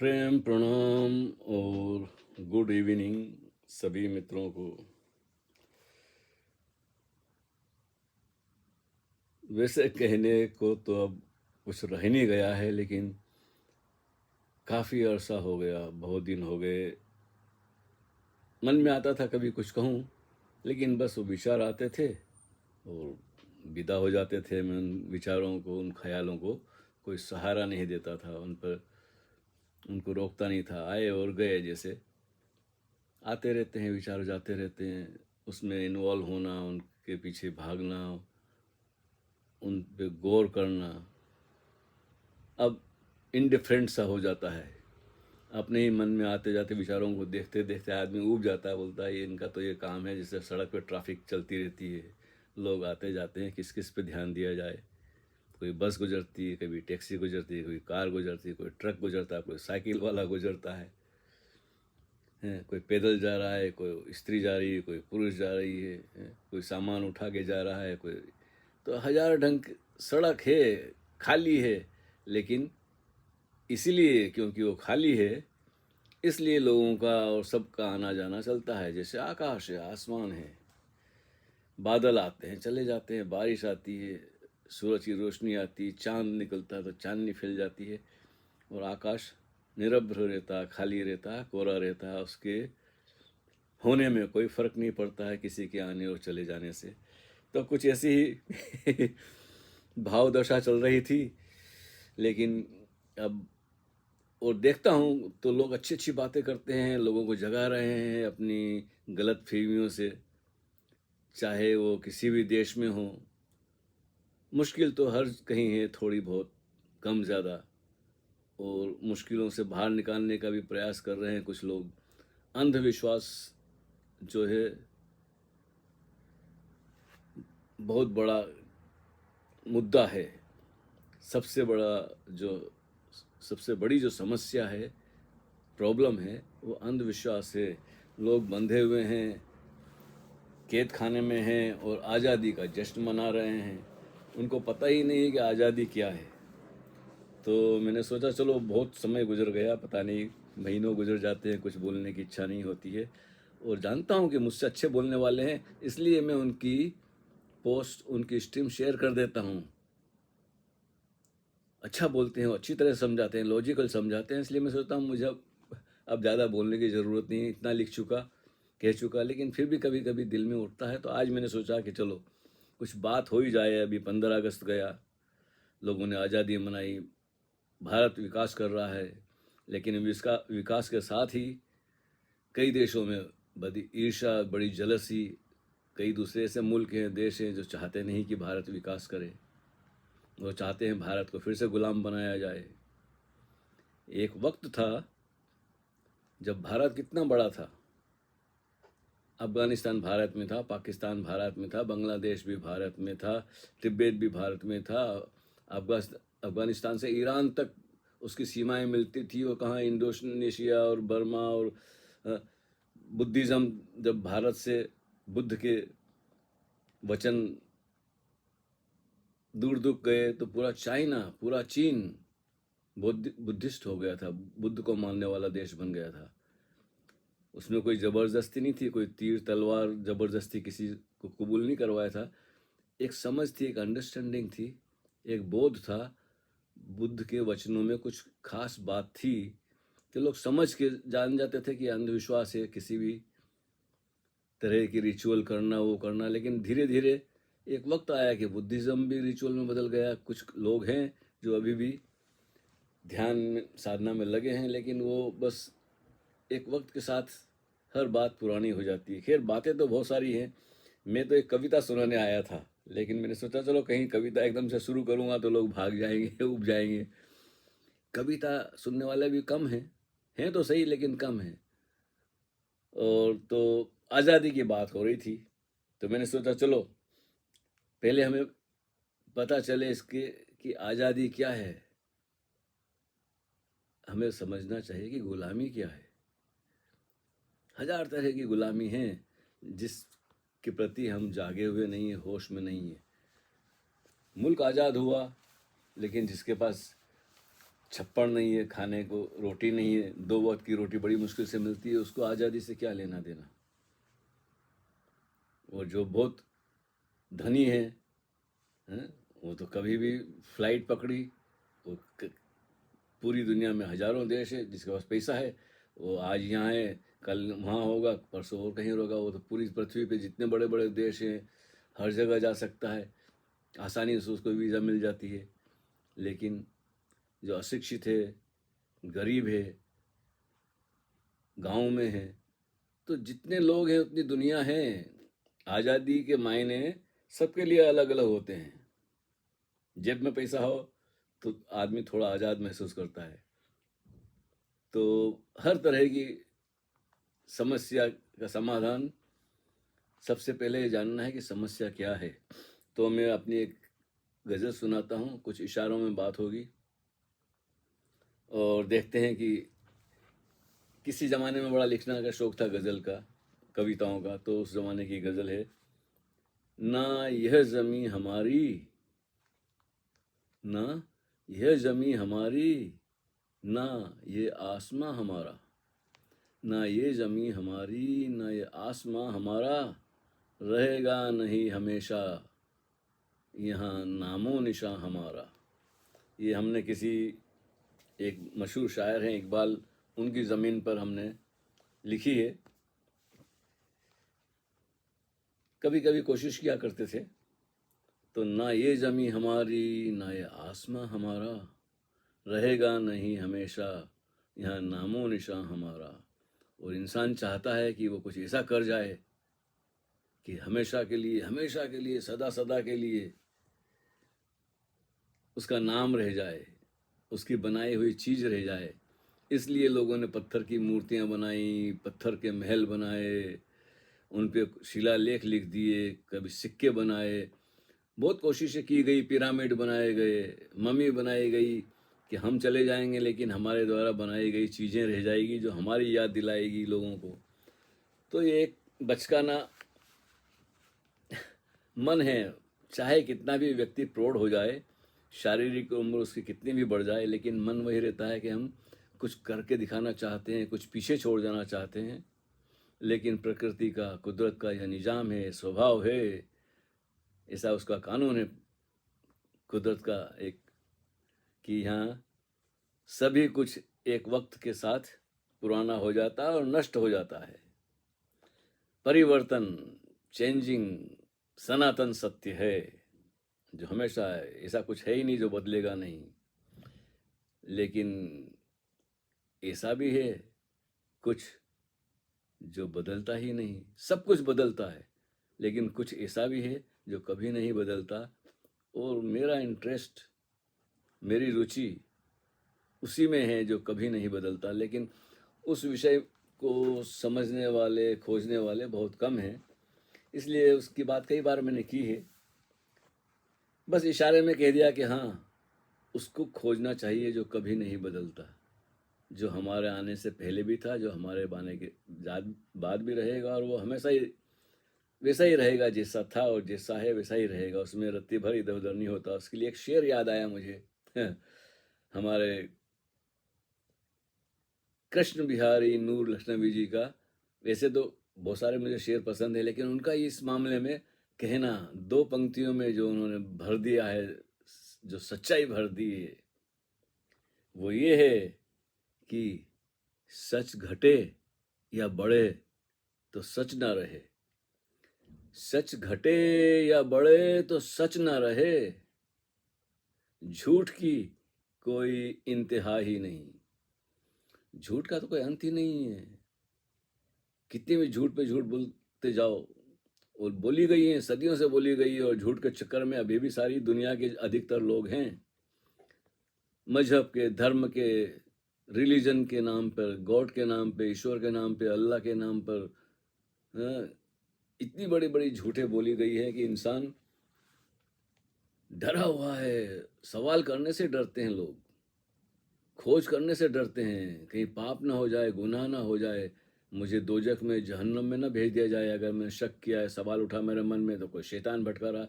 प्रेम प्रणाम और good evening सभी मित्रों को। वैसे कहने को तो अब कुछ रह नहीं गया है, लेकिन काफ़ी अरसा हो गया, बहुत दिन हो गए। मन में आता था कभी कुछ कहूँ, लेकिन बस वो विचार आते थे और विदा हो जाते थे। मैं उन विचारों को, उन ख्यालों को कोई सहारा नहीं देता था, उन पर उनको रोकता नहीं था। आए और गए, जैसे आते रहते हैं विचार, जाते रहते हैं। उसमें इन्वॉल्व होना, उनके पीछे भागना, उन पे गौर करना अब इनडिफरेंट सा हो जाता है। अपने ही मन में आते जाते विचारों को देखते देखते आदमी ऊब जाता है, बोलता है ये इनका तो ये काम है। जैसे सड़क पे ट्रैफिक चलती रहती है, लोग आते जाते हैं, किस किस पे ध्यान दिया जाए। कोई बस गुजरती है, कभी टैक्सी गुजरती है, कोई कार गुजरती है, कोई ट्रक गुजरता है, कोई साइकिल वाला गुजरता है, कोई पैदल जा रहा है, कोई स्त्री जा रही है, कोई पुरुष जा रही है, कोई सामान उठा के जा रहा है, कोई तो हजार ढंग सड़क है, खाली है। लेकिन इसीलिए, क्योंकि वो खाली है, इसलिए लोगों का और सबका आना जाना चलता है। जैसे आकाश है, आसमान है, बादल आते हैं चले जाते हैं, बारिश आती है, सूरज की रोशनी आती है, चांद निकलता है तो चांदनी फैल जाती है, और आकाश निरभ्र रहता है, खाली रहता है, कोरा रहता है। उसके होने में कोई फर्क नहीं पड़ता है किसी के आने और चले जाने से। तो कुछ ऐसी ही भाव दशा चल रही थी। लेकिन अब और देखता हूँ तो लोग अच्छी अच्छी बातें करते हैं, लोगों को जगा रहे हैं अपनी गलत फहमियों से, चाहे वो किसी भी देश में हो। मुश्किल तो हर कहीं है, थोड़ी बहुत, कम ज़्यादा, और मुश्किलों से बाहर निकालने का भी प्रयास कर रहे हैं कुछ लोग। अंधविश्वास जो है बहुत बड़ा मुद्दा है। सबसे बड़ा जो सबसे बड़ी जो समस्या है, प्रॉब्लम है, वो अंधविश्वास है। लोग बंधे हुए हैं, कैद खाने में हैं और आज़ादी का जश्न मना रहे हैं। उनको पता ही नहीं है कि आज़ादी क्या है। तो मैंने सोचा चलो, बहुत समय गुजर गया, पता नहीं महीनों गुजर जाते हैं, कुछ बोलने की इच्छा नहीं होती है। और जानता हूँ कि मुझसे अच्छे बोलने वाले हैं, इसलिए मैं उनकी पोस्ट, उनकी स्ट्रीम शेयर कर देता हूँ। अच्छा बोलते हैं, अच्छी तरह समझाते हैं, लॉजिकल समझाते हैं। इसलिए मैं सोचता हूँ मुझे अब ज़्यादा बोलने की ज़रूरत नहीं है, इतना लिख चुका, कह चुका। लेकिन फिर भी कभी कभी दिल में उठता है, तो आज मैंने सोचा कि चलो कुछ बात हो ही जाए। अभी 15 अगस्त गया, लोगों ने आज़ादी मनाई, भारत विकास कर रहा है। लेकिन इसका विकास के साथ ही कई देशों में बड़ी ईर्ष्या, बड़ी जलसी। कई दूसरे ऐसे मुल्क हैं, देश हैं जो चाहते नहीं कि भारत विकास करे। वो चाहते हैं भारत को फिर से गुलाम बनाया जाए। एक वक्त था जब भारत कितना बड़ा था। अफगानिस्तान भारत में था, पाकिस्तान भारत में था, बांग्लादेश भी भारत में था, तिब्बत भी भारत में था। अफगानिस्तान से ईरान तक उसकी सीमाएं मिलती थी। और कहाँ इंडोनेशिया और बर्मा और बुद्धिज़्म, जब भारत से बुद्ध के वचन दूर दूर गए तो पूरा चाइना, पूरा चीन बुद्धिस्ट हो गया था, बुद्ध को मानने वाला देश बन गया था। उसमें कोई ज़बरदस्ती नहीं थी, कोई तीर तलवार ज़बरदस्ती किसी को कबूल नहीं करवाया था। एक समझ थी, एक अंडरस्टैंडिंग थी, एक बोध था। बुद्ध के वचनों में कुछ खास बात थी कि लोग समझ के जान जाते थे कि अंधविश्वास है, किसी भी तरह की रिचुअल करना, वो करना। लेकिन धीरे धीरे एक वक्त आया कि बुद्धिज़्म भी रिचुअल में बदल गया। कुछ लोग हैं जो अभी भी ध्यान साधना में लगे हैं, लेकिन वो बस एक वक्त के साथ हर बात पुरानी हो जाती है। खैर, बातें तो बहुत सारी हैं। मैं तो एक कविता सुनाने आया था, लेकिन मैंने सोचा चलो कहीं कविता एकदम से शुरू करूँगा तो लोग भाग जाएंगे, उब जाएंगे। कविता सुनने वाले भी कम हैं तो सही, लेकिन कम हैं। और तो आज़ादी की बात हो रही थी, तो मैंने सोचा चलो पहले हमें पता चले इसके कि आज़ादी क्या है। हमें समझना चाहिए कि गुलामी क्या है। हजार तरह की गुलामी है जिसके प्रति हम जागे हुए नहीं हैं, होश में नहीं है। मुल्क आज़ाद हुआ, लेकिन जिसके पास छप्पड़ नहीं है, खाने को रोटी नहीं है, 2 वक्त की रोटी बड़ी मुश्किल से मिलती है, उसको आज़ादी से क्या लेना देना। और जो बहुत धनी है, हैं, वो तो कभी भी फ्लाइट पकड़ी, वो पूरी दुनिया में हजारों देश है, जिसके पास पैसा है वो आज यहाँ है, कल वहाँ होगा, परसों और कहीं होगा। वो तो पूरी पृथ्वी पे जितने बड़े बड़े देश हैं हर जगह जा सकता है, आसानी से उसको वीज़ा मिल जाती है। लेकिन जो अशिक्षित है, गरीब है, गांव में है, तो जितने लोग हैं उतनी दुनिया है। आज़ादी के मायने सबके लिए अलग अलग होते हैं। जेब में पैसा हो तो आदमी थोड़ा आज़ाद महसूस करता है। तो हर तरह की समस्या का समाधान सबसे पहले ये जानना है कि समस्या क्या है। तो मैं अपनी एक गज़ल सुनाता हूँ, कुछ इशारों में बात होगी, और देखते हैं कि किसी ज़माने में बड़ा लिखने का शौक़ था गज़ल का, कविताओं का। तो उस ज़माने की गज़ल है, ना यह ज़मीं हमारी, ना यह ज़मीं हमारी, ना ये आसमां हमारा, ना ये ज़मीं हमारी, ना ये आसमां हमारा, रहेगा नहीं हमेशा यहाँ नामो निशां हमारा। ये हमने किसी एक मशहूर शायर हैं इकबाल, उनकी ज़मीन पर हमने लिखी है। कभी कभी कोशिश किया करते थे, तो ना ये ज़मीं हमारी, ना ये आसमां हमारा, रहेगा नहीं हमेशा यहाँ नामो निशां हमारा। और इंसान चाहता है कि वो कुछ ऐसा कर जाए कि हमेशा के लिए, सदा सदा के लिए उसका नाम रह जाए, उसकी बनाई हुई चीज़ रह जाए। इसलिए लोगों ने पत्थर की मूर्तियाँ बनाई, पत्थर के महल बनाए, उन पे शिलालेख लिख दिए, कभी सिक्के बनाए, बहुत कोशिशें की गई, पिरामिड बनाए गए, मम्मी बनाई गई कि हम चले जाएंगे लेकिन हमारे द्वारा बनाई गई चीज़ें रह जाएगी जो हमारी याद दिलाएगी लोगों को। तो ये एक बचकाना मन है, चाहे कितना भी व्यक्ति प्रौढ़ हो जाए, शारीरिक उम्र उसकी कितनी भी बढ़ जाए, लेकिन मन वही रहता है कि हम कुछ करके दिखाना चाहते हैं, कुछ पीछे छोड़ जाना चाहते हैं। लेकिन प्रकृति का, कुदरत का यह निज़ाम है, स्वभाव है, ऐसा उसका कानून है कुदरत का एक, कि यहाँ सभी कुछ एक वक्त के साथ पुराना हो जाता है और नष्ट हो जाता है। परिवर्तन, चेंजिंग, सनातन सत्य है जो हमेशा है, ऐसा कुछ है ही नहीं जो बदलेगा नहीं। लेकिन ऐसा भी है कुछ जो बदलता ही नहीं। सब कुछ बदलता है, लेकिन कुछ ऐसा भी है जो कभी नहीं बदलता। और मेरा इंटरेस्ट, मेरी रुचि उसी में है जो कभी नहीं बदलता। लेकिन उस विषय को समझने वाले, खोजने वाले बहुत कम हैं, इसलिए उसकी बात कई बार मैंने की है। बस इशारे में कह दिया कि हाँ, उसको खोजना चाहिए जो कभी नहीं बदलता, जो हमारे आने से पहले भी था, जो हमारे आने के बाद भी रहेगा, और वो हमेशा ही वैसा ही रहेगा, जैसा था और जैसा है वैसा ही रहेगा। उसमें रत्ती भर इधर उधर नहीं होता। उसके लिए एक शेर याद आया मुझे हमारे कृष्ण बिहारी नूर लखनवी जी का। वैसे तो बहुत सारे मुझे शेर पसंद है, लेकिन उनका इस मामले में कहना, 2 पंक्तियों में जो उन्होंने भर दिया है, जो सच्चाई भर दी है, वो ये है कि सच घटे या बढ़े तो सच ना रहे, सच घटे या बढ़े तो सच ना रहे, झूठ की कोई इंतहा ही नहीं। झूठ का तो कोई अंत ही नहीं है। कितने भी झूठ पे झूठ बोलते जाओ, और बोली गई हैं, सदियों से बोली गई है, और झूठ के चक्कर में अभी भी सारी दुनिया के अधिकतर लोग हैं, मजहब के, धर्म के, रिलीजन के नाम पर, गॉड के नाम पे, ईश्वर के नाम पे, अल्लाह के नाम पर, हाँ, इतनी बड़ी बड़ी झूठे बोली गई है कि इंसान डरा हुआ है। सवाल करने से डरते हैं लोग, खोज करने से डरते हैं, कहीं पाप ना हो जाए, गुनाह ना हो जाए, मुझे दोजख में, जहन्नम में ना भेज दिया जाए। अगर मैंने शक किया है, सवाल उठा मेरे मन में, तो कोई शैतान भटका रहा।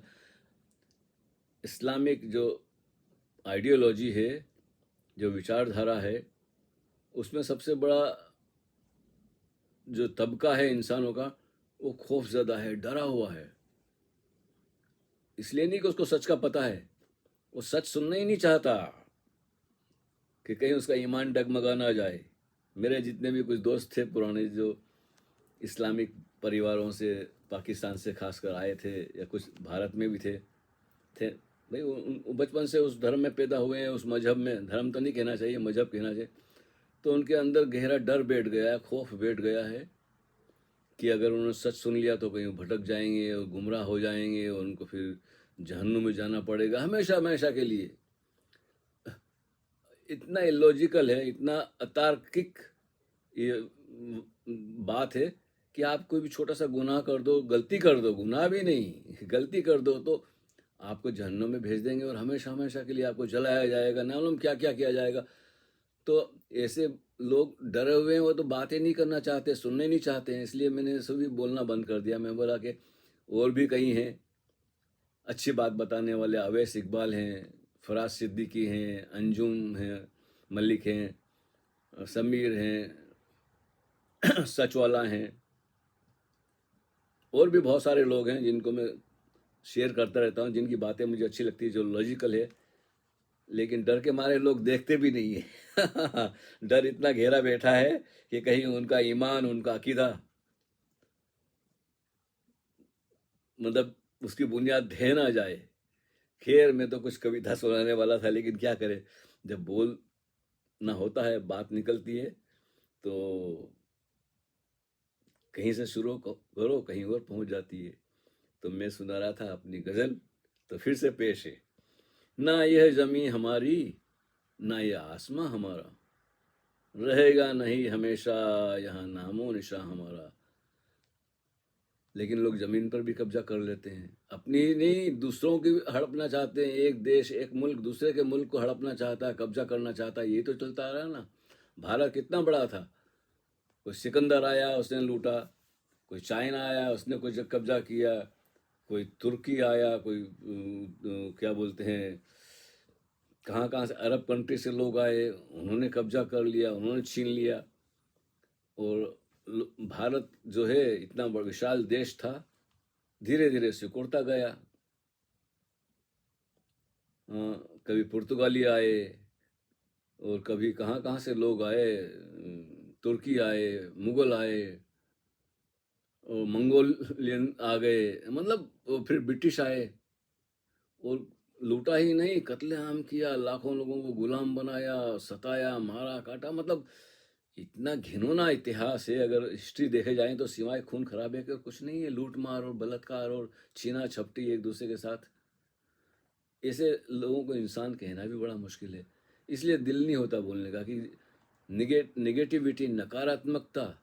इस्लामिक जो आइडियोलॉजी है, जो विचारधारा है, उसमें सबसे बड़ा जो तबका है इंसानों का, वो खौफज़दा है, डरा हुआ है। इसलिए नहीं कि उसको सच का पता है, वो सच सुनना ही नहीं चाहता कि कहीं उसका ईमान डगमगा ना जाए। मेरे जितने भी कुछ दोस्त थे पुराने, जो इस्लामिक परिवारों से, पाकिस्तान से खासकर आए थे, या कुछ भारत में भी थे भाई, बचपन से उस धर्म में पैदा हुए हैं, उस मजहब में, धर्म तो नहीं कहना चाहिए, मजहब कहना चाहिए। तो उनके अंदर गहरा डर बैठ गया है, खौफ बैठ गया है कि अगर उन्होंने सच सुन लिया तो कहीं वो भटक जाएंगे और गुमराह हो जाएंगे, और उनको फिर जहन्नुम में जाना पड़ेगा हमेशा हमेशा के लिए। इतना इलॉजिकल है, इतना अतार्किक ये बात है कि आप कोई भी छोटा सा गुनाह कर दो, गलती कर दो, गुनाह भी नहीं, गलती कर दो, तो आपको जहन्नुम में भेज देंगे और हमेशा हमेशा के लिए आपको जलाया जाएगा, ना मालूम क्या क्या किया जाएगा। तो ऐसे लोग डरे हुए हैं, वो तो बातें नहीं करना चाहते, सुनने नहीं चाहते हैं। इसलिए मैंने सभी बोलना बंद कर दिया। मैं बोला कि और भी कहीं हैं अच्छी बात बताने वाले, अवैस इकबाल हैं, फराज सिद्दीकी हैं, अंजुम हैं, मलिक हैं, समीर हैं, सच वाला हैं, और भी बहुत सारे लोग हैं जिनको मैं शेयर करता रहता हूँ, जिनकी बातें मुझे अच्छी लगती है, जो लॉजिकल है। लेकिन डर के मारे लोग देखते भी नहीं है। डर इतना गहरा बैठा है कि कहीं उनका ईमान, उनका अकीदा, मतलब उसकी बुनियाद ढह ना जाए। खैर, मैं तो कुछ कविता सुनाने वाला था, लेकिन क्या करे, जब बोल ना होता है, बात निकलती है, तो कहीं से शुरू करो, कहीं और पहुंच जाती है। तो मैं सुना रहा था अपनी गजल, तो फिर से पेश है। ना यह जमी हमारी, ना यह आसमां हमारा, रहेगा नहीं हमेशा यहाँ नामो निशा हमारा। लेकिन लोग जमीन पर भी कब्जा कर लेते हैं, अपनी नहीं, दूसरों की भी हड़पना चाहते हैं। एक देश, एक मुल्क दूसरे के मुल्क को हड़पना चाहता है, कब्जा करना चाहता है। ये तो चलता आ रहा है ना। भारत कितना बड़ा था, कोई सिकंदर आया, उसने लूटा, कोई चाइना आया, उसने कुछ कब्जा किया, कोई तुर्की आया, कोई क्या बोलते हैं, कहाँ कहाँ से अरब कंट्री से लोग आए, उन्होंने कब्जा कर लिया, उन्होंने छीन लिया। और भारत जो है, इतना बड़ा विशाल देश था, धीरे धीरे सिकुड़ता गया। कभी पुर्तगाली आए, और कभी कहाँ कहाँ से लोग आए, तुर्की आए, मुगल आए, और मंगोलियन आ गए, मतलब फिर ब्रिटिश आए, और लूटा ही नहीं, कत्लेआम किया, लाखों लोगों को गुलाम बनाया, सताया, मारा, काटा। मतलब इतना घिनौना इतिहास है। अगर हिस्ट्री देखे जाए तो सिवाय खून खराबे के कुछ नहीं है। लूट मार और बलात्कार और छीना झपटी एक दूसरे के साथ। ऐसे लोगों को इंसान कहना भी बड़ा मुश्किल है। इसलिए दिल नहीं होता बोलने का कि निगेटिविटी, नकारात्मकता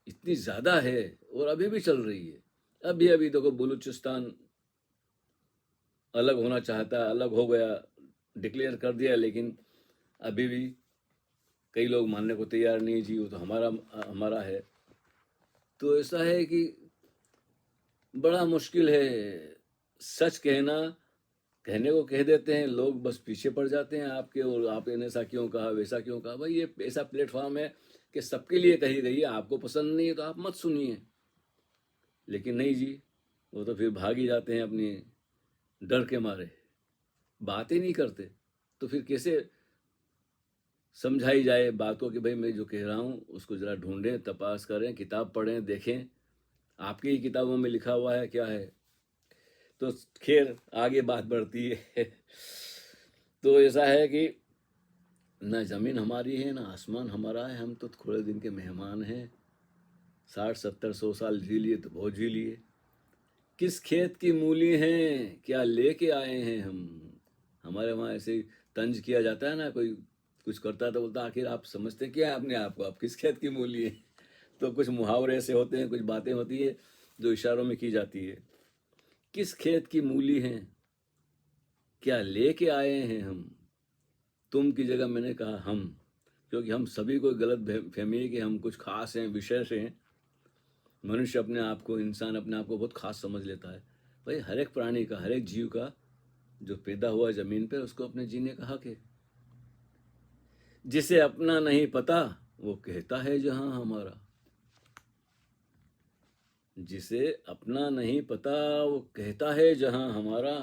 इतनी ज़्यादा है, और अभी भी चल रही है। अभी अभी देखो, बलूचिस्तान अलग होना चाहता है, अलग हो गया, डिक्लेयर कर दिया, लेकिन अभी भी कई लोग मानने को तैयार नहीं। जी वो तो हमारा हमारा है। तो ऐसा है कि बड़ा मुश्किल है सच कहना। कहने को कह देते हैं लोग, बस पीछे पड़ जाते हैं आपके, और आपने ऐसा क्यों कहा, वैसा क्यों कहा। भाई ये ऐसा प्लेटफॉर्म है कि सबके लिए कही गई है, आपको पसंद नहीं है तो आप मत सुनिए। लेकिन नहीं जी, वो तो फिर भाग ही जाते हैं अपनी डर के मारे, बातें नहीं करते। तो फिर कैसे समझाई जाए बात को कि भाई मैं जो कह रहा हूँ उसको ज़रा ढूंढें, तपास करें, किताब पढ़ें, देखें आपकी ही किताबों में लिखा हुआ है क्या है। तो खैर, आगे बात बढ़ती है। तो ऐसा है कि ना ज़मीन हमारी है, ना आसमान हमारा है, हम तो थोड़े दिन के मेहमान हैं। 60 70 100 साल जी लिए तो बहुत जी लिए। किस खेत की मूली हैं, क्या लेके आए हैं हम। हमारे वहाँ ऐसे ही तंज किया जाता है ना, कोई कुछ करता है तो बोलता आखिर आप समझते क्या है अपने आप को, आप किस खेत की मूली है। तो कुछ मुहावरे ऐसे होते हैं, कुछ बातें होती है जो इशारों में की जाती है। किस खेत की मूली हैं, क्या लेके आए हैं हम। तुम की जगह मैंने कहा हम, क्योंकि हम सभी को गलत फहमी है कि हम कुछ खास हैं, विशेष हैं। मनुष्य अपने आप को, इंसान अपने आप को बहुत खास समझ लेता है। भाई हर एक प्राणी का, हर एक जीव का जो पैदा हुआ ज़मीन पे, उसको अपने जीने का हक है। जिसे अपना नहीं पता वो कहता है जहां हमारा। जिसे अपना नहीं पता वो कहता है जहां हमारा।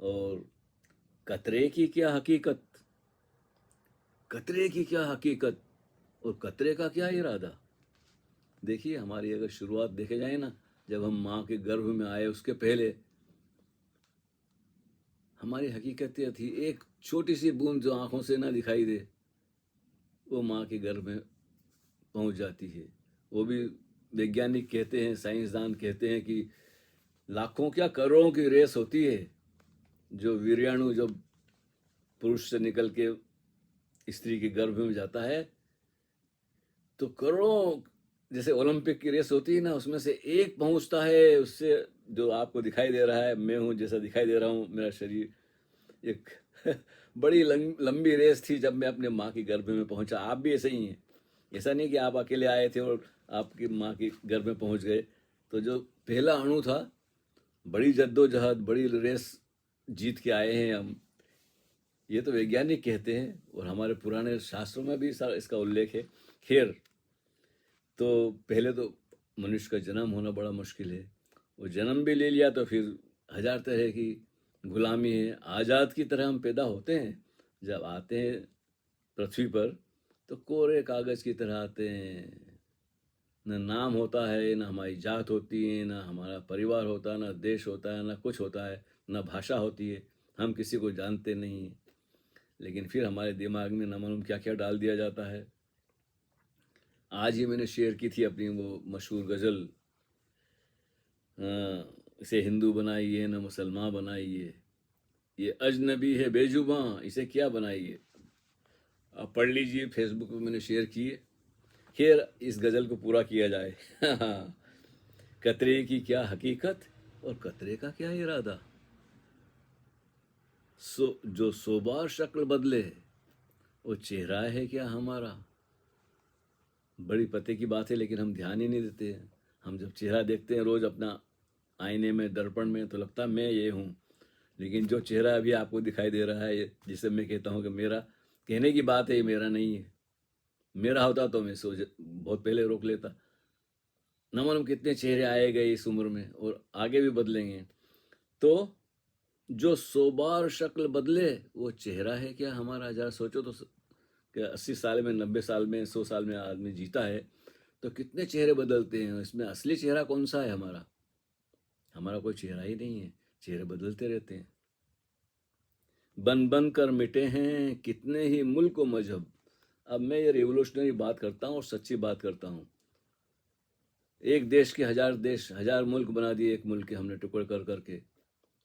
और कतरे की क्या हकीकत, कतरे की क्या हकीकत और कतरे का क्या इरादा। देखिए हमारी अगर शुरुआत देखे जाए ना, जब हम माँ के गर्भ में आए उसके पहले हमारी हकीकत यह थी, एक छोटी सी बूंद जो आंखों से ना दिखाई दे वो माँ के गर्भ में पहुंच जाती है। वो भी वैज्ञानिक कहते हैं, साइंसदान कहते हैं कि लाखों क्या करोड़ों की रेस होती है। जो वीर्याणु जब पुरुष से निकल के स्त्री के गर्भ में जाता है तो करोड़ों, जैसे ओलंपिक की रेस होती है ना, उसमें से एक पहुंचता है, उससे जो आपको दिखाई दे रहा है, मैं हूं जैसा दिखाई दे रहा हूं, मेरा शरीर एक बड़ी लंबी रेस थी जब मैं अपने माँ की गर्भ में पहुंचा। आप भी ऐसे ही हैं। ऐसा नहीं कि आप अकेले आए थे और आपकी माँ की गर्भ में पहुंच गए। तो जो पहला अणु था, बड़ी जद्दोजहद, बड़ी रेस जीत के आए हैं हम। ये तो वैज्ञानिक कहते हैं और हमारे पुराने शास्त्रों में भी इसका उल्लेख है। खैर, तो पहले तो मनुष्य का जन्म होना बड़ा मुश्किल है। वो जन्म भी ले लिया तो फिर हजार तरह की गुलामी है। आज़ाद की तरह हम पैदा होते हैं, जब आते हैं पृथ्वी पर तो कोरे कागज की तरह आते हैं। न नाम होता है, न हमारी जात होती है, न हमारा परिवार होता है, न देश होता है, न कुछ होता है, न भाषा होती है। हम किसी को जानते नहीं, लेकिन फिर हमारे दिमाग में न मालूम क्या क्या डाल दिया जाता है। आज ही मैंने शेयर की थी अपनी वो मशहूर गज़ल, इसे हिंदू बनाइए न मुसलमान बनाइए, ये अजनबी है बेजुबां, इसे क्या बनाइए। आप पढ़ लीजिए, फेसबुक पे मैंने शेयर की है। खैर, इस गज़ल को पूरा किया जाए। कतरे की क्या हकीकत और कतरे का क्या इरादा। जो 100 बार शक्ल बदले वो चेहरा है क्या हमारा। बड़ी पते की बात है, लेकिन हम ध्यान ही नहीं देते हैं। हम जब चेहरा देखते हैं रोज अपना आईने में, दर्पण में, तो लगता है मैं ये हूँ। लेकिन जो चेहरा अभी आपको दिखाई दे रहा है, जिसे मैं कहता हूँ कि मेरा, कहने की बात है ये मेरा नहीं है। मेरा होता तो मैं बहुत पहले रोक लेता। न मालूम कितने चेहरे आए गए इस उम्र में और आगे भी बदलेंगे। तो जो 100 बार शक्ल बदले वो चेहरा है क्या हमारा। जरा सोचो तो कि 80 साल में, 90 साल में, 100 साल में आदमी जीता है तो कितने चेहरे बदलते हैं। इसमें असली चेहरा कौन सा है हमारा। हमारा कोई चेहरा ही नहीं है, चेहरे बदलते रहते हैं। बन बन कर मिटे हैं कितने ही मुल्क व मजहब। अब मैं ये रिवोल्यूशनरी बात करता हूँ और सच्ची बात करता हूँ। एक देश के 1000 देश, 1000 मुल्क बना दिए एक मुल्क के हमने, टुकड़े कर करके,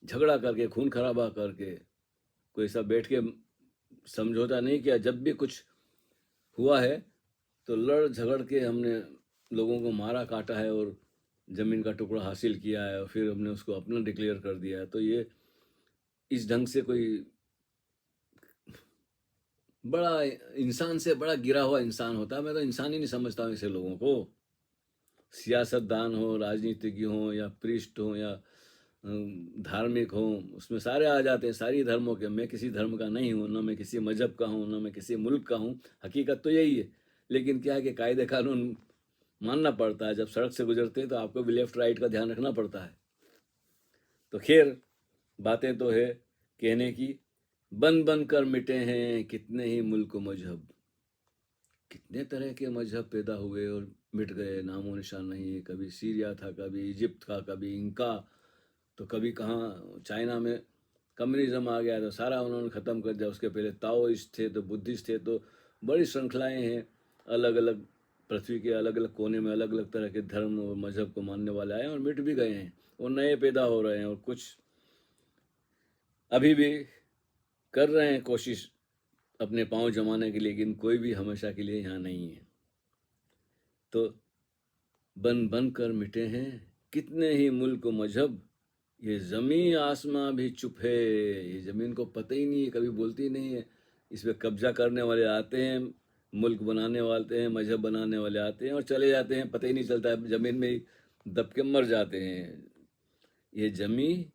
झगड़ा करके, खून खराबा करके। कोई सब बैठ के समझौता नहीं किया। जब भी कुछ हुआ है तो लड़ झगड़ के हमने लोगों को मारा काटा है और ज़मीन का टुकड़ा हासिल किया है और फिर हमने उसको अपना डिक्लेयर कर दिया है। तो ये इस ढंग से कोई बड़ा इंसान से बड़ा गिरा हुआ इंसान होता है। मैं तो इंसान ही नहीं समझता हूँ ऐसे लोगों को। सियासतदान हो, राजनीतिज्ञ हो, या प्रीस्ट हो, या धार्मिक हो, उसमें सारे आ जाते हैं, सारी धर्मों के। मैं किसी धर्म का नहीं हूँ, ना मैं किसी मजहब का हूँ, ना मैं किसी मुल्क का हूँ। हकीकत तो यही है। लेकिन क्या है कि कायदे कानून मानना पड़ता है। जब सड़क से गुजरते हैं तो आपको भी लेफ्ट राइट का ध्यान रखना पड़ता है। तो खैर, बातें तो है कहने की। बन बन कर मिटे हैं कितने ही मुल्क मजहब। कितने तरह के मजहब पैदा हुए और मिट गए, नामो निशान नहीं है। कभी सीरिया था, कभी इजिप्ट था, कभी इंका, तो कभी कहाँ चाइना में कम्युनिज्म आ गया तो सारा उन्होंने ख़त्म कर दिया। उसके पहले ताओइस्ट थे, तो बुद्धिस्ट थे। तो बड़ी श्रृंखलाएँ हैं, अलग अलग पृथ्वी के अलग अलग कोने में अलग अलग तरह के धर्म और मजहब को मानने वाले आए और मिट भी गए हैं और नए पैदा हो रहे हैं। और कुछ अभी भी कर रहे हैं कोशिश अपने पांव जमाने के लिए, लेकिन कोई भी हमेशा के लिए यहाँ नहीं है। तो बन बन कर मिटे हैं कितने ही मुल्क मजहब, ये ज़मीन आसमां भी चुप है। ये ज़मीन को पता ही नहीं है, कभी बोलती नहीं है। इस पर कब्जा करने वाले आते हैं, मुल्क बनाने वाले हैं, मजहब बनाने वाले आते हैं और चले जाते हैं, पता ही नहीं चलता है, ज़मीन में ही दब के मर जाते हैं। ये ज़मीन,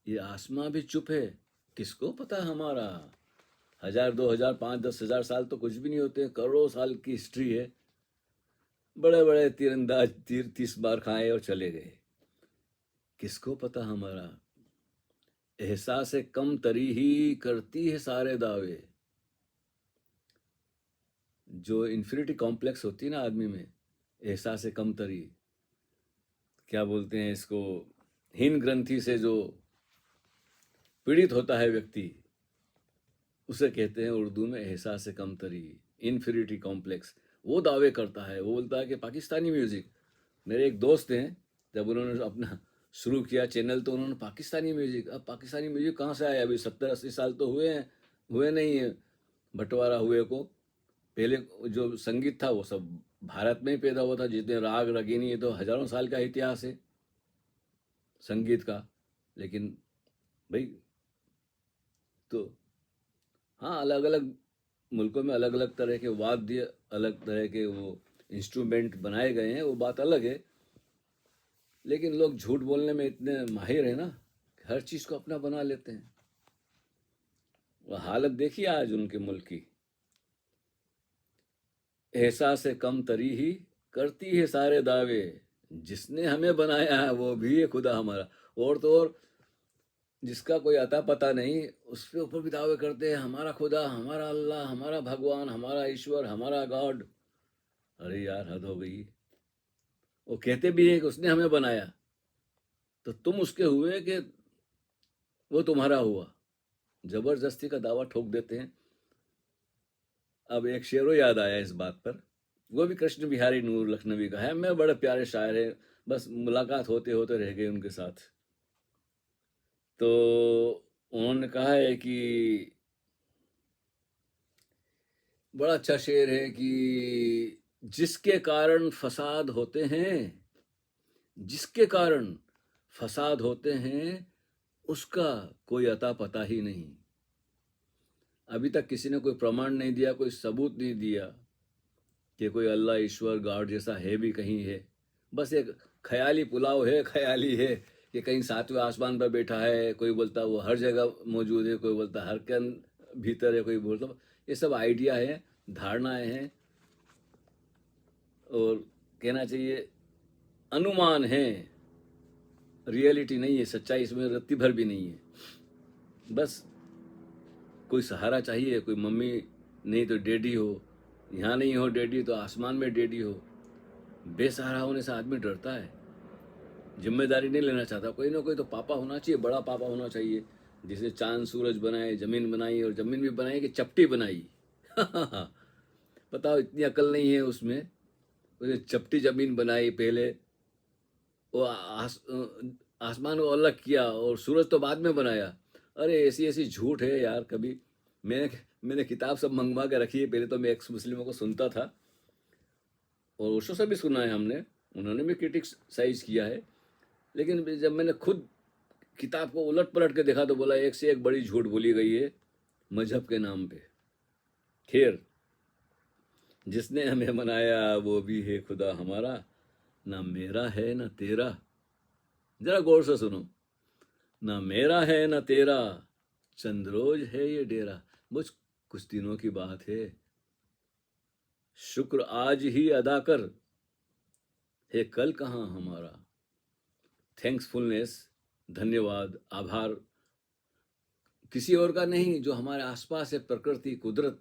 ये आसमां भी चुप है, किसको पता हमारा। 1000 2000 5 10,000 साल तो कुछ भी नहीं होते, करोड़ों साल की हिस्ट्री है। बड़े बड़े तीरंदाज तीर 30 बार खाए और चले गए। किसको पता हमारा एहसास कम तरी ही करती है सारे दावे। जो इन्फिनिटी कॉम्प्लेक्स होती है ना आदमी में, एहसास कम तरी, क्या बोलते हैं इसको, हीन ग्रंथि से जो पीड़ित होता है व्यक्ति, उसे कहते हैं उर्दू में एहसास कमतरी, इन्फिनिटी कॉम्प्लेक्स। वो दावे करता है, वो बोलता है कि पाकिस्तानी म्यूज़िक, मेरे एक दोस्त हैं, जब उन्होंने अपना शुरू किया चैनल तो उन्होंने पाकिस्तानी म्यूज़िक, अब पाकिस्तानी म्यूज़िक कहाँ से आया, अभी 70-80 साल तो हुए नहीं है बंटवारा हुए को। पहले जो संगीत था वो सब भारत में ही पैदा हुआ था, जितने राग रगीनी, ये तो हजारों साल का इतिहास है संगीत का। लेकिन भाई तो हाँ, अलग अलग मुल्कों में अलग अलग तरह के वाद्य, अलग तरह के वो इंस्ट्रूमेंट बनाए गए हैं, वो बात अलग है। लेकिन लोग झूठ बोलने में इतने माहिर हैं ना, हर चीज़ को अपना बना लेते हैं। वह हालत देखिए आज उनके मुल्क की, एहसास कम तरी ही करती है सारे दावे, जिसने हमें बनाया है वो भी है खुदा हमारा। और तो और जिसका कोई अता पता नहीं, उसके ऊपर भी दावे करते हैं, हमारा खुदा, हमारा अल्लाह, हमारा भगवान, हमारा ईश्वर, हमारा गॉड। अरे यार, हद हो गई। वो कहते भी हैं कि उसने हमें बनाया, तो तुम उसके हुए कि वो तुम्हारा हुआ। जबरदस्ती का दावा ठोक देते हैं। अब एक शेरो याद आया इस बात पर, वो भी कृष्ण बिहारी नूर लखनवी का है, मैं बड़े प्यारे शायर है, बस मुलाकात होते होते रह गई उनके साथ। तो उन्होंने कहा है कि बड़ा अच्छा शेर है कि जिसके कारण फसाद होते हैं, जिसके कारण फसाद होते हैं, उसका कोई अता पता ही नहीं। अभी तक किसी ने कोई प्रमाण नहीं दिया, कोई सबूत नहीं दिया कि कोई अल्लाह, ईश्वर, गॉड जैसा है भी कहीं है। बस एक ख्याली पुलाव है, ख्याली है कि कहीं 7वें आसमान पर बैठा है, कोई बोलता वो हर जगह मौजूद है, कोई बोलता हर के भीतर है, कोई बोलता, ये सब आइडिया है, धारणाएं हैं, और कहना चाहिए अनुमान है, रियलिटी नहीं है, सच्चाई इसमें रत्ती भर भी नहीं है। बस कोई सहारा चाहिए, कोई मम्मी नहीं तो डैडी हो, यहाँ नहीं हो डैडी तो आसमान में डैडी हो। बेसहारा होने से आदमी डरता है, जिम्मेदारी नहीं लेना चाहता। कोई ना कोई तो पापा होना चाहिए, बड़ा पापा होना चाहिए, जिसे चांद सूरज बनाए, जमीन बनाई, और जमीन भी बनाई कि चपटी बनाई। बताओ, इतनी अकल नहीं है उसमें, उसने चपटी जमीन बनाई पहले, वो आसमान को अलग किया और सूरज तो बाद में बनाया। अरे ऐसी ऐसी झूठ है यार। कभी मैंने किताब सब मंगवा के रखी है। पहले तो मैं एक्स मुस्लिमों को सुनता था, और ओशो से भी सुना है हमने, उन्होंने भी क्रिटिसाइज किया है। लेकिन जब मैंने खुद किताब को उलट पलट के देखा तो बोला एक से एक बड़ी झूठ बोली गई है मजहब के नाम पे। खैर, जिसने हमें बनाया वो भी है खुदा हमारा, ना मेरा है ना तेरा। जरा गौर से सुनो, ना मेरा है ना तेरा, चंद्रोज है ये डेरा। बस कुछ दिनों की बात है, शुक्र आज ही अदा कर, है कल कहाँ हमारा। थैंक्सफुलनेस, धन्यवाद, आभार किसी और का नहीं, जो हमारे आसपास है, प्रकृति, कुदरत,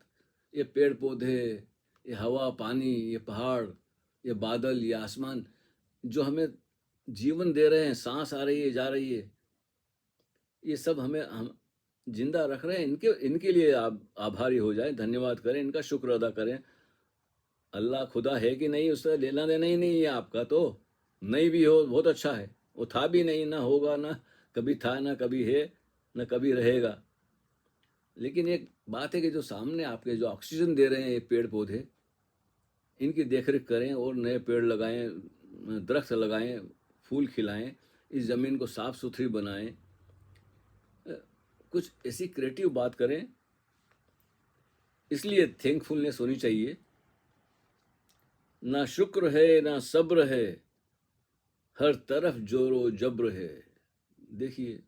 ये पेड़ पौधे, ये हवा पानी, ये पहाड़, ये बादल, ये आसमान, जो हमें जीवन दे रहे हैं, सांस आ रही है जा रही है, ये सब हम जिंदा रख रहे हैं। इनके लिए आप आभारी हो जाएं, धन्यवाद करें, इनका शुक्र अदा करें। अल्लाह खुदा है कि नहीं, उससे लेना देना ही नहीं है आपका। तो नहीं भी हो बहुत अच्छा है, वो था भी नहीं, ना होगा, ना कभी था, ना कभी है, ना कभी रहेगा। लेकिन एक बात है कि जो सामने आपके जो ऑक्सीजन दे रहे हैं ये पेड़ पौधे, इनकी देखरेख करें और नए पेड़ लगाएं, दरख्त लगाएं, फूल खिलाएं, इस ज़मीन को साफ़ सुथरी बनाएं, कुछ ऐसी क्रिएटिव बात करें। इसलिए थैंकफुलनेस होनी चाहिए। ना शुक्र है ना सब्र है, हर तरफ जोरो जब्र है। देखिए,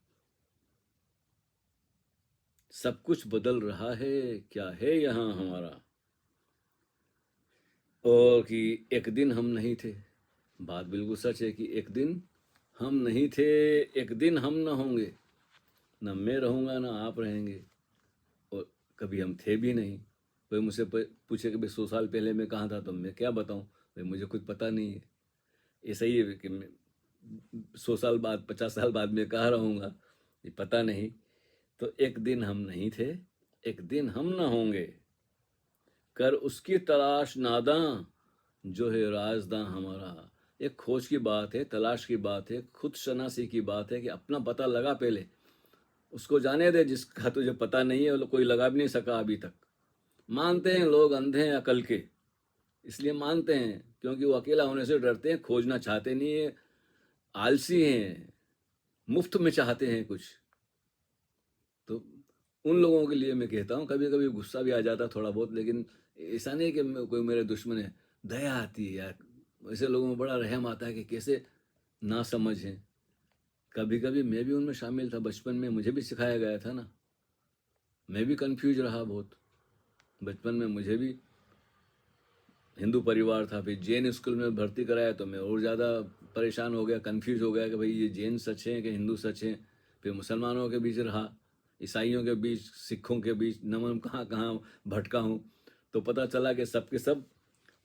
सब कुछ बदल रहा है, क्या है यहाँ हमारा। और कि एक दिन हम नहीं थे, बात बिल्कुल सच है कि एक दिन हम नहीं थे, एक दिन हम न होंगे, न मैं रहूँगा न आप रहेंगे, और कभी हम थे भी नहीं। कोई मुझसे पूछे कि भाई 100 साल पहले मैं कहाँ था, तो मैं क्या बताऊँ, भाई मुझे कुछ पता नहीं है। ऐसा ही है कि मैं 100 साल बाद 50 साल बाद मैं कहाँ रहूँगा, ये पता नहीं। तो एक दिन हम नहीं थे, एक दिन हम न होंगे, कर उसकी तलाश नादां, जो है राजदां हमारा। एक खोज की बात है, तलाश की बात है, खुद शनासी की बात है कि अपना पता लगा पहले, उसको जाने दे जिसका तुझे पता नहीं है, वो कोई लगा भी नहीं सका अभी तक। मानते हैं लोग अंधे हैं अकल के, इसलिए मानते हैं क्योंकि वो अकेला होने से डरते हैं, खोजना चाहते नहीं है, आलसी हैं, मुफ्त में चाहते हैं कुछ। तो उन लोगों के लिए मैं कहता हूँ, कभी कभी गुस्सा भी आ जाता थोड़ा बहुत, लेकिन ऐसा नहीं कि कोई मेरे दुश्मन है, दया आती है यार, ऐसे लोगों में बड़ा रहम आता है कि कैसे ना समझ हैं। कभी कभी मैं भी उनमें शामिल था, बचपन में मुझे भी सिखाया गया था ना, मैं भी कंफ्यूज रहा बहुत। बचपन में मुझे भी हिंदू परिवार था, फिर जैन स्कूल में भर्ती कराया तो मैं और ज़्यादा परेशान हो गया, कंफ्यूज हो गया कि भाई ये जैन सच है कि हिंदू सच है। फिर मुसलमानों के बीच रहा, ईसाइयों के बीच, सिखों के बीच, न कहाँ कहाँ भटका हूँ। तो पता चला कि सब के सब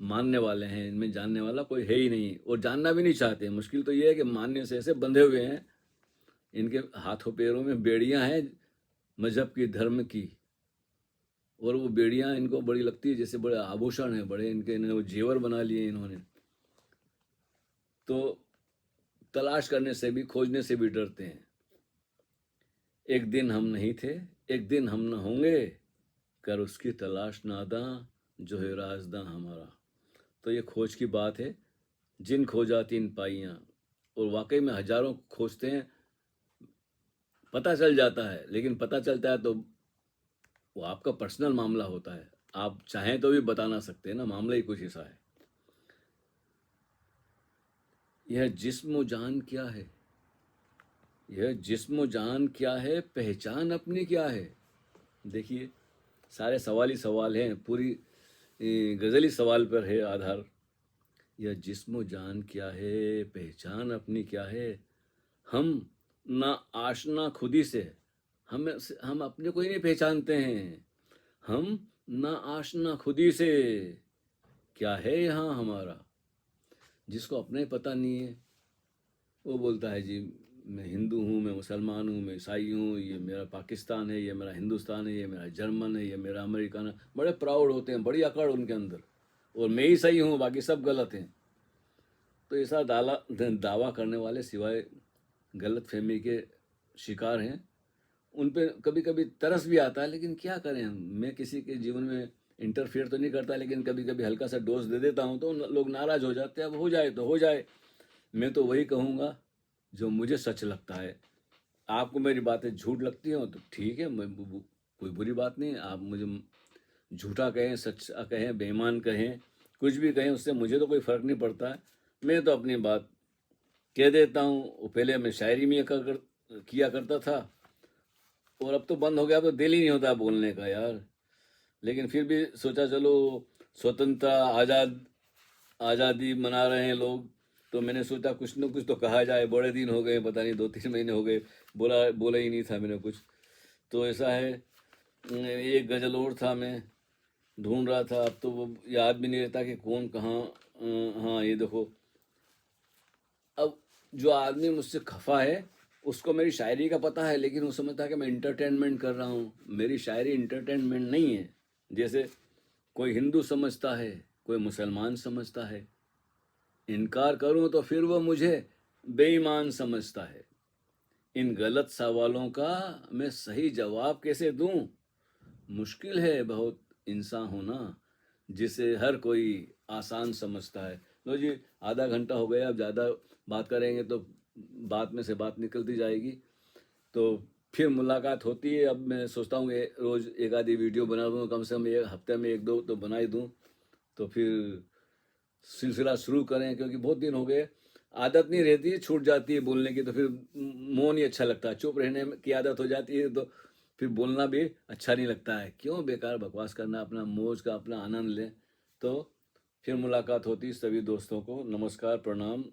मानने वाले हैं, इनमें जानने वाला कोई है ही नहीं, और जानना भी नहीं चाहते। मुश्किल तो ये है कि मानने से ऐसे बंधे हुए हैं, इनके हाथों पैरों में बेड़ियां हैं मजहब की, धर्म की, और वो बेड़ियां इनको बड़ी लगती है जैसे बड़े आभूषण है, बड़े इनके वो जेवर बना लिए इन्होंने। तो तलाश करने से भी, खोजने से भी डरते हैं। एक दिन हम नहीं थे, एक दिन हम न होंगे, कर उसकी तलाश नादां, जो है राजदां हमारा। तो ये खोज की बात है, जिन खोजा तीन पाइयां, और वाकई में हजारों खोजते हैं, पता चल जाता है, लेकिन पता चलता है तो वो आपका पर्सनल मामला होता है, आप चाहें तो भी बता ना सकते ना, मामला ही कुछ ऐसा है। यह जिस्म जान क्या है, यह जिस्म जान क्या है, पहचान अपनी क्या है। देखिए, सारे सवाल ही सवाल हैं, पूरी गज़ल सवाल पर है आधार। यह जिस्म जान क्या है, पहचान अपनी क्या है, हम ना आशना खुदी से, हम अपने को ही नहीं पहचानते हैं, हम ना आशना खुदी से, क्या है यहाँ हमारा। जिसको अपना ही पता नहीं है, वो बोलता है जी मैं हिंदू हूँ, मैं मुसलमान हूँ, मैं ईसाई हूँ, ये मेरा पाकिस्तान है, ये मेरा हिंदुस्तान है, ये मेरा जर्मन है, ये मेरा अमेरिकन है। बड़े प्राउड होते हैं, बड़ी अकड़ उनके अंदर, और मैं ही सही हूँ, बाकी सब गलत हैं। तो ऐसा दावा करने वाले सिवाय गलत फहमी के शिकार हैं। उन पे कभी कभी तरस भी आता है, लेकिन क्या करें हम, मैं किसी के जीवन में इंटरफेयर तो नहीं करता, लेकिन कभी कभी हल्का सा डोज दे देता हूँ तो लोग नाराज हो जाते हैं। अब हो जाए तो हो जाए, मैं तो वही कहूँगा जो मुझे सच लगता है। आपको मेरी बातें झूठ लगती हो तो ठीक है, कोई बुरी बात नहीं। आप मुझे झूठा कहें, सच कहें, बेईमान कहें, कुछ भी कहें, उससे मुझे तो कोई फ़र्क नहीं पड़ता है। मैं तो अपनी बात कह देता हूँ। पहले मैं शायरी में किया करता था, और अब तो बंद हो गया, अब तो दिल ही नहीं होता बोलने का यार। लेकिन फिर भी सोचा चलो, स्वतंत्रता आज़ादी मना रहे हैं लोग, तो मैंने सोचा कुछ न कुछ तो कहा जाए। बड़े दिन हो गए, पता नहीं 2-3 महीने हो गए, बोला ही नहीं था मैंने कुछ। तो ऐसा है, एक गज़ल और था, मैं ढूंढ रहा था, अब तो वो याद भी नहीं रहता कि कौन कहाँ। हाँ, ये देखो। अब जो आदमी मुझसे खफा है, उसको मेरी शायरी का पता है, लेकिन वो समझता है कि मैं इंटरटेनमेंट कर रहा हूँ। मेरी शायरी इंटरटेनमेंट नहीं है। जैसे कोई हिंदू समझता है, कोई मुसलमान समझता है, इनकार करूं तो फिर वो मुझे बेईमान समझता है। इन गलत सवालों का मैं सही जवाब कैसे दूं, मुश्किल है बहुत इंसान होना जिसे हर कोई आसान समझता है। लो जी, आधा घंटा हो गया, अब ज़्यादा बात करेंगे तो बात में से बात निकलती जाएगी। तो फिर मुलाकात होती है। अब मैं सोचता हूँ कि रोज़ एक आधी वीडियो बना दूँ, कम से कम एक हफ्ते में 1-2 तो बना ही दूँ। तो फिर सिलसिला शुरू करें, क्योंकि बहुत दिन हो गए, आदत नहीं रहती है, छूट जाती है बोलने की, तो फिर मोह नहीं अच्छा लगता। चुप रहने की आदत हो जाती है तो फिर बोलना भी अच्छा नहीं लगता है, क्यों बेकार बकवास करना, अपना मौज का अपना आनंद लें। तो फिर मुलाकात होती, सभी दोस्तों को नमस्कार, प्रणाम।